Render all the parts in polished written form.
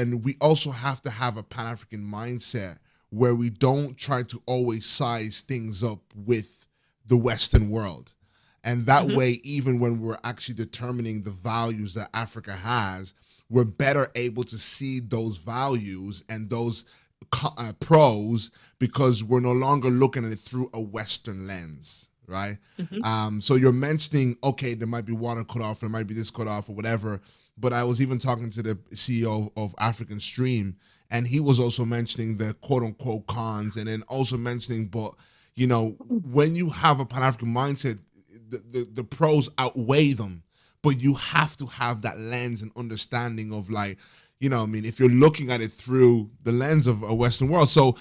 And we also have to have a Pan-African mindset where we don't try to always size things up with the Western world. And that Hmm. way, even when we're actually determining the values that Africa has, we're better able to see those values and those pros, because we're no longer looking at it through a Western lens, right? Hmm. So you're mentioning, okay, there might be water cut off, there might be this cut off, or whatever. But I was even talking to the CEO of African Stream, and he was also mentioning the quote unquote cons, and then also mentioning, but when you have a Pan African mindset, the pros outweigh them, but you have to have that lens and understanding of, like, I mean, if you're looking at it through the lens of a Western world. So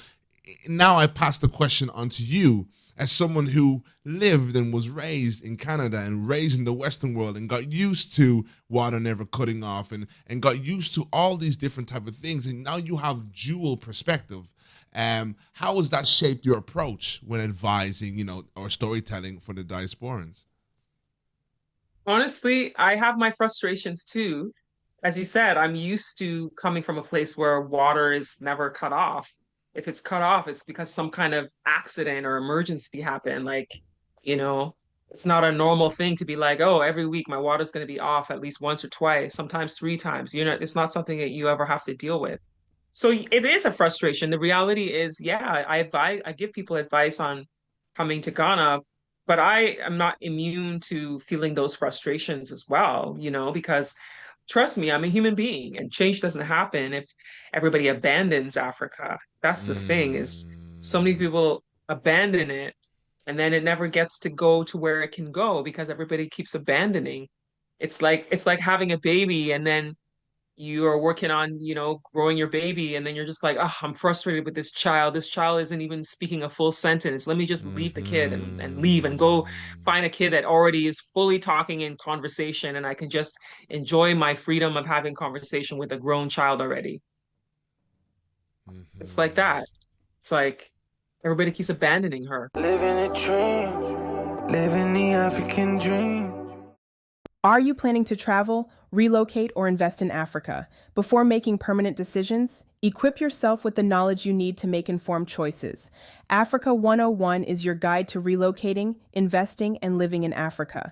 now I pass the question on to you, as someone who lived and was raised in Canada and raised in the Western world and got used to water never cutting off, and got used to all these different type of things, and now you have dual perspective. How has that shaped your approach when advising, or storytelling for the diasporans? Honestly, I have my frustrations too. As you said, I'm used to coming from a place where water is never cut off. If it's cut off, it's because some kind of accident or emergency happened. Like, you know, it's not a normal thing to be like, oh, every week my water's going to be off at least once or twice, sometimes three times. It's not something that you ever have to deal with. So it is a frustration. The reality is, yeah, I give people advice on coming to Ghana, but I am not immune to feeling those frustrations as well, because trust me, I'm a human being and change doesn't happen if everybody abandons Africa. That's the thing is so many Mm, people abandon it and then it never gets to go to where it can go because everybody keeps abandoning. It's like having a baby and then you are working on, growing your baby, and then you're just like, oh, I'm frustrated with this child. This child isn't even speaking a full sentence. Let me just leave the kid and leave and go mm, find a kid that already is fully talking in conversation, and I can just enjoy my freedom of having conversation with a grown child already. It's like mhm. that. It's like everybody keeps abandoning her. Living a dream, living the African dream. Are you planning to travel, relocate, or invest in Africa? Before making permanent decisions, equip yourself with the knowledge you need to make informed choices. Africa 101 is your guide to relocating, investing, and living in Africa.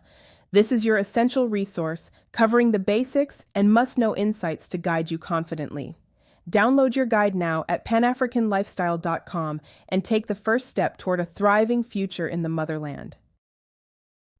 This is your essential resource, covering the basics and must-know insights to guide you confidently. Download your guide now at panafricanlifestyle.com and take the first step toward a thriving future in the motherland.